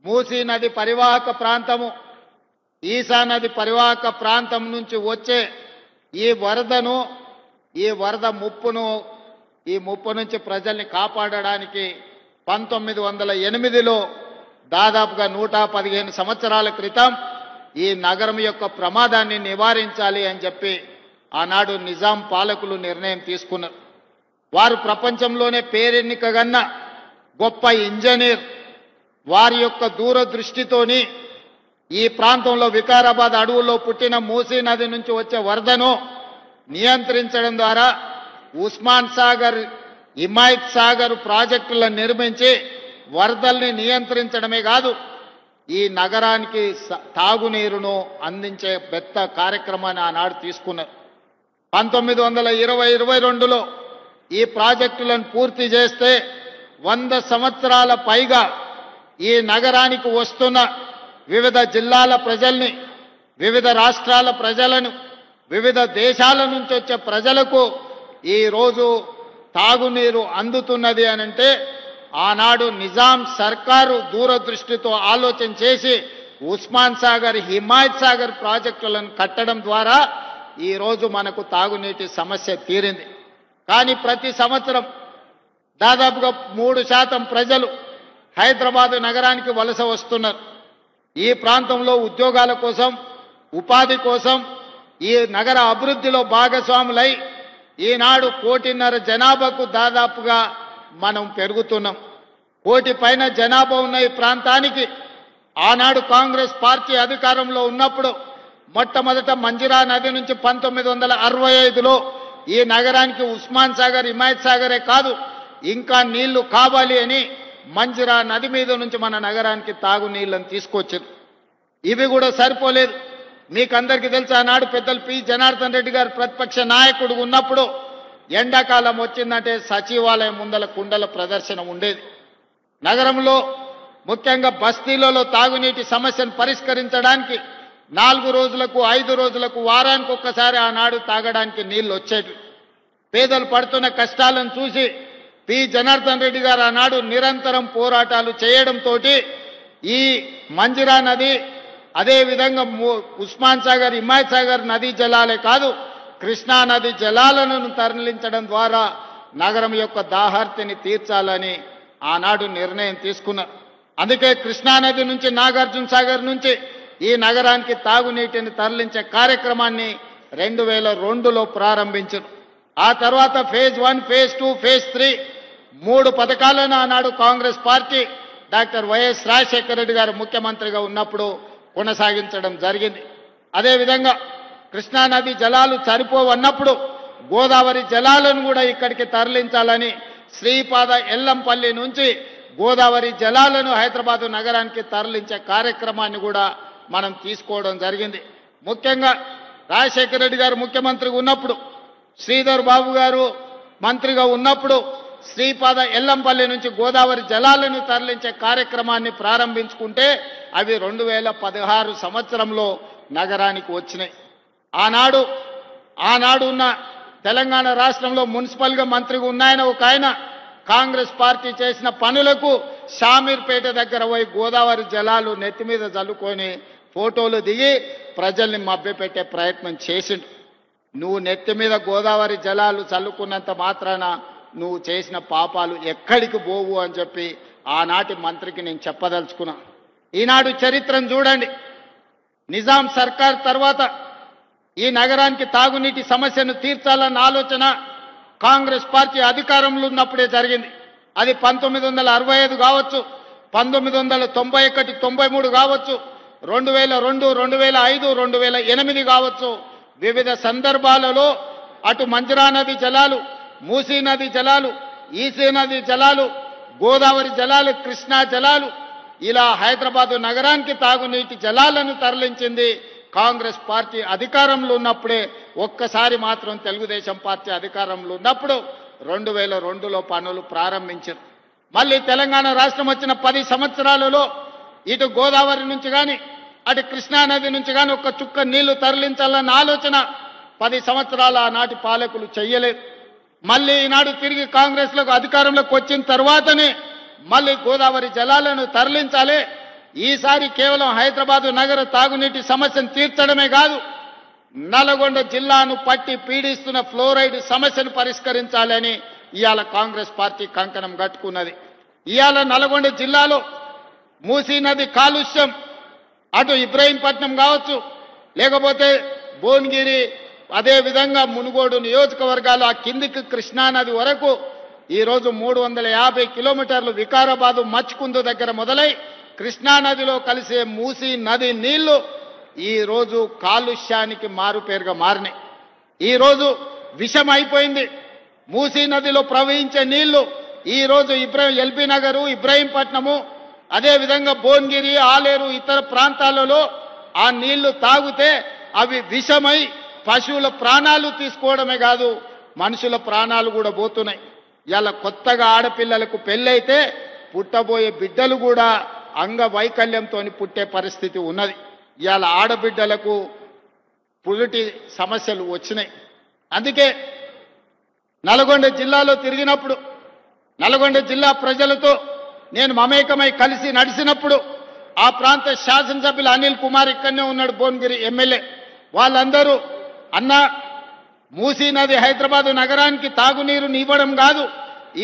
మూసీ నది పరివాహక ప్రాంతము, ఈశా నది పరివాహక ప్రాంతం నుంచి వచ్చే ఈ వరద ముప్పు నుంచి ప్రజల్ని కాపాడడానికి 1908లో దాదాపుగా 115 సంవత్సరాల క్రితం ఈ నగరం యొక్క ప్రమాదాన్ని నివారించాలి అని చెప్పి ఆనాడు నిజాం పాలకులు నిర్ణయం తీసుకున్నారు. వారు ప్రపంచంలోనే పేరెన్నికగన్న గొప్ప ఇంజనీర్. వారి యొక్క దూరదృష్టితోని ఈ ప్రాంతంలో వికారాబాద్ అడవుల్లో పుట్టిన మూసీ నది నుంచి వచ్చే వరదను నియంత్రించడం ద్వారా ఉస్మాన్ సాగర్, హిమాయత్ సాగర్ ప్రాజెక్టులను నిర్మించి వరదల్ని నియంత్రించడమే కాదు, ఈ నగరానికి తాగునీరును అందించే పెద్ద కార్యక్రమాన్ని ఆనాడు తీసుకున్నారు. 1922లో ఈ ప్రాజెక్టులను పూర్తి చేస్తే 100 సంవత్సరాల పైగా ఈ నగరానికి వస్తున్న వివిధ జిల్లాల ప్రజల్ని, వివిధ రాష్ట్రాల ప్రజలను, వివిధ దేశాల నుంచి వచ్చే ప్రజలకు ఈరోజు తాగునీరు అందుతున్నది అనంటే ఆనాడు నిజాం సర్కారు దూరదృష్టితో ఆలోచన చేసి ఉస్మాన్ సాగర్, హిమాయత్ సాగర్ ప్రాజెక్టులను కట్టడం ద్వారా ఈరోజు మనకు తాగునీటి సమస్య తీరింది. కానీ ప్రతి సంవత్సరం దాదాపుగా 3% ప్రజలు హైదరాబాద్ నగరానికి వలస వస్తున్నారు. ఈ ప్రాంతంలో ఉద్యోగాల కోసం, ఉపాధి కోసం, ఈ నగర అభివృద్ధిలో భాగస్వాములై ఈనాడు 1.5 కోటి జనాభాకు దాదాపుగా మనం పెరుగుతున్నాం. 1 కోటి పైన జనాభా ఉన్న ఈ ప్రాంతానికి ఆనాడు కాంగ్రెస్ పార్టీ అధికారంలో ఉన్నప్పుడు మొట్టమొదట మంజిరా నది నుంచి 1965లో ఈ నగరానికి ఉస్మాన్ సాగర్, హిమాయత్ సాగరే కాదు ఇంకా నీళ్లు కావాలి అని మంజిరా నది మీద నుంచి మన నగరానికి తాగునీళ్లను తీసుకొచ్చారు. ఇవి కూడా సరిపోలేదు. మీకందరికీ తెలుసు, ఆనాడు పెద్దలు పి జనార్దన్ రెడ్డి గారు ప్రతిపక్ష నాయకుడు ఉన్నప్పుడు ఎండాకాలం వచ్చిందంటే సచివాలయం ముందల కుండల ప్రదర్శన ఉండేది. నగరంలో ముఖ్యంగా బస్తీలలో తాగునీటి సమస్యను పరిష్కరించడానికి 4 రోజులకు, 5 రోజులకు, వారానికి ఒక్కసారి ఆనాడు తాగడానికి నీళ్లు వచ్చేవి. పేదలు పడుతున్న కష్టాలను చూసి పి జనార్దన్ రెడ్డి గారు ఆనాడు నిరంతరం పోరాటాలు చేయడంతో ఈ మంజిరా నది, అదేవిధంగా ఉస్మాన్ సాగర్, హిమాయత్ సాగర్ నదీ జలాలే కాదు కృష్ణా నది జలాలను తరలించడం ద్వారా నగరం యొక్క దాహార్తిని తీర్చాలని ఆనాడు నిర్ణయం తీసుకున్నారు. అందుకే కృష్ణానది నుంచి, నాగార్జున సాగర్ నుంచి ఈ నగరానికి తాగునీటిని తరలించే కార్యక్రమాన్ని 2002లో ప్రారంభించారు. ఆ తర్వాత ఫేజ్ 1, ఫేజ్ 2, ఫేజ్ 3 3 పథకాలను ఆనాడు Congress party doctor YS Rajasekhara Reddy గారు ముఖ్యమంత్రిగా ఉన్నప్పుడు కొనసాగించడం జరిగింది. అదేవిధంగా కృష్ణానది జలాలు సరిపోవన్నప్పుడు గోదావరి జలాలను కూడా ఇక్కడికి తరలించాలని శ్రీపాద ఎల్లంపల్లి నుంచి గోదావరి జలాలను హైదరాబాదు నగరానికి తరలించే కార్యక్రమాన్ని కూడా మనం తీసుకోవడం జరిగింది. ముఖ్యంగా రాజశేఖర రెడ్డి గారు ముఖ్యమంత్రిగా ఉన్నప్పుడు, శ్రీధర్ బాబు గారు మంత్రిగా ఉన్నప్పుడు శ్రీపాద ఎల్లంపల్లి నుంచి గోదావరి జలాలను తరలించే కార్యక్రమాన్ని ప్రారంభించుకుంటే అవి 2016 సంవత్సరంలో నగరానికి వచ్చినాయి. ఆనాడు ఉన్న తెలంగాణ రాష్ట్రంలో మున్సిపల్గా మంత్రిగా ఉన్నాయన ఒక ఆయన కాంగ్రెస్ పార్టీ చేసిన పనులకు షామీర్పేట దగ్గర పోయి గోదావరి జలాలు నెత్తి మీద చల్లుకొని ఫోటోలు దిగి ప్రజల్ని మభ్యపెట్టే ప్రయత్నం చేసిండు. నువ్వు నెత్తి మీద గోదావరి జలాలు చల్లుకున్నంత మాత్రాన నువ్వు చేసిన పాపాలు ఎక్కడికి పోవు అని చెప్పి ఆనాటి మంత్రికి నేను చెప్పదలుచుకున్నా. ఈనాడు చరిత్రను చూడండి. నిజాం సర్కార్ తర్వాత ఈ నగరానికి తాగునీటి సమస్యను తీర్చాలన్న ఆలోచన కాంగ్రెస్ పార్టీ అధికారంలో ఉన్నప్పుడే జరిగింది. అది 1965 కావచ్చు, 1991, 93 కావచ్చు, 2002, 2005, 2008 కావచ్చు. వివిధ సందర్భాలలో అటు మంజిరా నది జలాలు, మూసీ నది జలాలు, ఈసీ నది జలాలు, గోదావరి జలాలు, కృష్ణా జలాలు, ఇలా హైదరాబాదు నగరానికి తాగునీటి జలాలను తరలించింది కాంగ్రెస్ పార్టీ అధికారంలో ఉన్నప్పుడే. ఒక్కసారి మాత్రం తెలుగుదేశం పార్టీ అధికారంలో ఉన్నప్పుడు 2002లో పనులు ప్రారంభించారు. మళ్ళీ తెలంగాణ రాష్ట్రం వచ్చిన 10 సంవత్సరాలలో ఇటు గోదావరి నుంచి కానీ అటు కృష్ణానది నుంచి కానీ ఒక్క చుక్క నీళ్లు తరలించాలన్న ఆలోచన 10 సంవత్సరాల ఆనాటి పాలకులు చెయ్యలేదు. మళ్ళీ ఈనాడు తిరిగి కాంగ్రెస్లకు అధికారంలోకి వచ్చిన తర్వాతనే మళ్ళీ గోదావరి జలాలను తరలించాలి, ఈసారి కేవలం హైదరాబాదు నగర తాగునీటి సమస్యను తీర్చడమే కాదు, నల్గొండ జిల్లాను పట్టి పీడిస్తున్న ఫ్లోరైడ్ సమస్యను పరిష్కరించాలని ఇవాళ కాంగ్రెస్ పార్టీ కంకణం కట్టుకున్నది. ఇవాళ నల్గొండ జిల్లాలో మూసీ నది కాలుష్యం అటు ఇబ్రహీంపట్నం కావచ్చు, లేకపోతే భువనగిరి, అదేవిధంగా మునుగోడు నియోజకవర్గాలు ఆ కిందికి కృష్ణానది వరకు ఈరోజు 350 కిలోమీటర్లు వికారాబాదు మచ్కుందు దగ్గర మొదలై కృష్ణానదిలో కలిసే మూసీ నది నీళ్లు ఈరోజు కాలుష్యానికి మారుపేరుగా మారినాయి. ఈరోజు విషం అయిపోయింది. మూసీ నదిలో ప్రవహించే నీళ్లు ఈరోజు ఎల్బీ నగరు, ఇబ్రహీంపట్నము, అదేవిధంగా భువనగిరి, ఆలేరు, ఇతర ప్రాంతాలలో ఆ నీళ్లు తాగితే అవి విషమై పశువుల ప్రాణాలు తీసుకోవడమే కాదు, మనుషుల ప్రాణాలు కూడా పోతున్నాయి. ఇలా కొత్తగా ఆడపిల్లలకు పెళ్ళైతే పుట్టబోయే బిడ్డలు కూడా అంగవైకల్యంతో పుట్టే పరిస్థితి ఉన్నది. ఇవాళ ఆడబిడ్డలకు పురిటి సమస్యలు వచ్చినాయి. అందుకే నల్గొండ జిల్లాలో తిరిగినప్పుడు, నల్గొండ జిల్లా ప్రజలతో నేను మమేకమై కలిసి నడిచినప్పుడు ఆ ప్రాంత శాసనసభ్యులు అనిల్ కుమార్ ఇక్కడనే ఉన్నాడు, భువనగిరి ఎమ్మెల్యే, వాళ్ళందరూ అన్న మూసీ నది హైదరాబాదు నగరానికి తాగునీరుని ఇవ్వడం కాదు,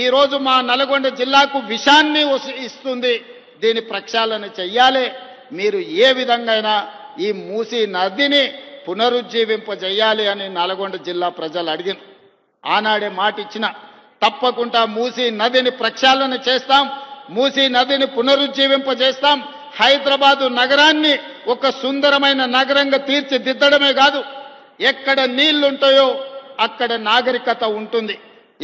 ఈరోజు మా నల్గొండ జిల్లాకు విషాన్ని ఇస్తుంది, దీని ప్రక్షాళన చెయ్యాలి, మీరు ఏ విధంగా ఈ మూసీ నదిని పునరుజ్జీవింపజేయాలి అని నల్గొండ జిల్లా ప్రజలు అడిగిన. ఆనాడే మాట ఇచ్చిన, తప్పకుండా మూసీ నదిని ప్రక్షాళన చేస్తాం, మూసీ నదిని పునరుజ్జీవింపజేస్తాం, హైదరాబాదు నగరాన్ని ఒక సుందరమైన నగరంగా తీర్చిదిద్దడమే కాదు, ఎక్కడ నీళ్లుంటాయో అక్కడ నాగరికత ఉంటుంది,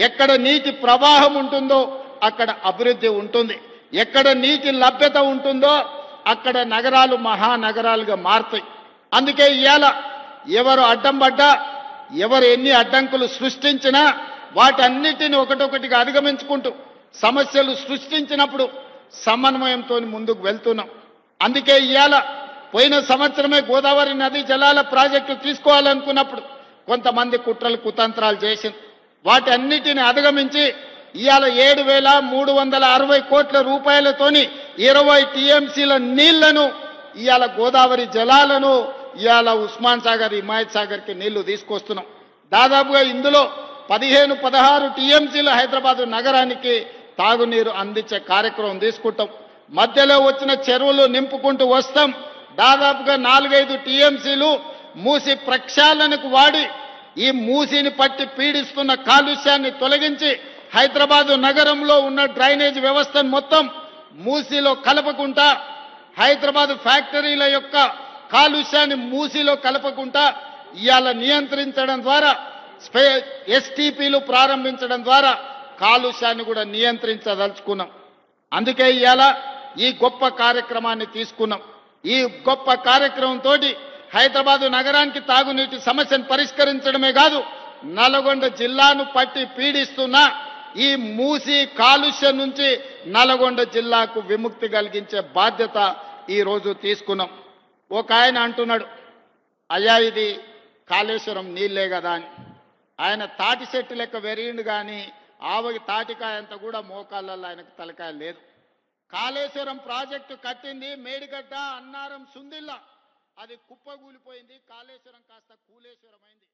ఎక్కడ నీటి ప్రవాహం ఉంటుందో అక్కడ అభివృద్ధి ఉంటుంది, ఎక్కడ నీటి లభ్యత ఉంటుందో అక్కడ నగరాలు మహానగరాలుగా మారుతాయి. అందుకే ఇవాళ ఎవరు అడ్డం పడ్డా, ఎవరు ఎన్ని అడ్డంకులు సృష్టించినా వాటన్నిటిని ఒకటొకటిగా అధిగమించుకుంటూ సమస్యలు సృష్టించినప్పుడు సమన్వయంతో ముందుకు వెళ్తున్నాం. అందుకే ఇవాళ పోయిన సంవత్సరమే గోదావరి నదీ జలాల ప్రాజెక్టు తీసుకోవాలనుకున్నప్పుడు కొంతమంది కుట్రలు కుతంత్రాలు చేసింది, వాటి అన్నిటిని అధిగమించి ఇవాళ 7,360 కోట్ల రూపాయలతోని 20 టీఎంసీల నీళ్లను ఇవాళ గోదావరి జలాలను ఇవాళ ఉస్మాన్ సాగర్, హిమాయత్ సాగర్కి నీళ్లు తీసుకొస్తున్నాం. దాదాపుగా ఇందులో 15-16 టీఎంసీలు హైదరాబాదు నగరానికి తాగునీరు అందించే కార్యక్రమం తీసుకుంటాం. మధ్యలో వచ్చిన చెరువులు నింపుకుంటూ వస్తాం. దాదాపుగా 4-5 టీఎంసీలు మూసి ప్రక్షాళనకు వాడి ఈ మూసిని పట్టి పీడిస్తున్న కాలుష్యాన్ని తొలగించి హైదరాబాదు నగరంలో ఉన్న డ్రైనేజ్ వ్యవస్థను మొత్తం మూసిలో కలపకుండా, హైదరాబాదు ఫ్యాక్టరీల యొక్క కాలుష్యాన్ని మూసిలో కలపకుండా ఇవాళ నియంత్రించడం ద్వారా, ఎస్టీపీలు ప్రారంభించడం ద్వారా కాలుష్యాన్ని కూడా నియంత్రించదలుచుకున్నాం. అందుకే ఇవాళ ఈ గొప్ప కార్యక్రమాన్ని తీసుకున్నాం. ఈ గొప్ప కార్యక్రమంతో హైదరాబాదు నగరానికి తాగునీటి సమస్యను పరిష్కరించడమే కాదు, నల్గొండ జిల్లాను పట్టి పీడిస్తున్న ఈ మూసి కాలుష్యం నుంచి నల్గొండ జిల్లాకు విముక్తి కలిగించే బాధ్యత ఈరోజు తీసుకున్నాం. ఒక ఆయన అంటున్నాడు, అయ్యా ఇది కాళేశ్వరం నీళ్లే కదా అని. ఆయన తాటి చెట్టు లెక్క వెరిగిండు కానీ ఆవగి తాటికాయ అంతా కూడా మోకాళ్ళల్లో ఆయనకు తలకాయ లేదు. కాళేశ్వరం ప్రాజెక్టు కట్టింది మేడిగడ్డ, అన్నారం, సుందిల్ల, అది కుప్పగూలిపోయింది. కాళేశ్వరం కాస్త కూలేశ్వరం అయింది.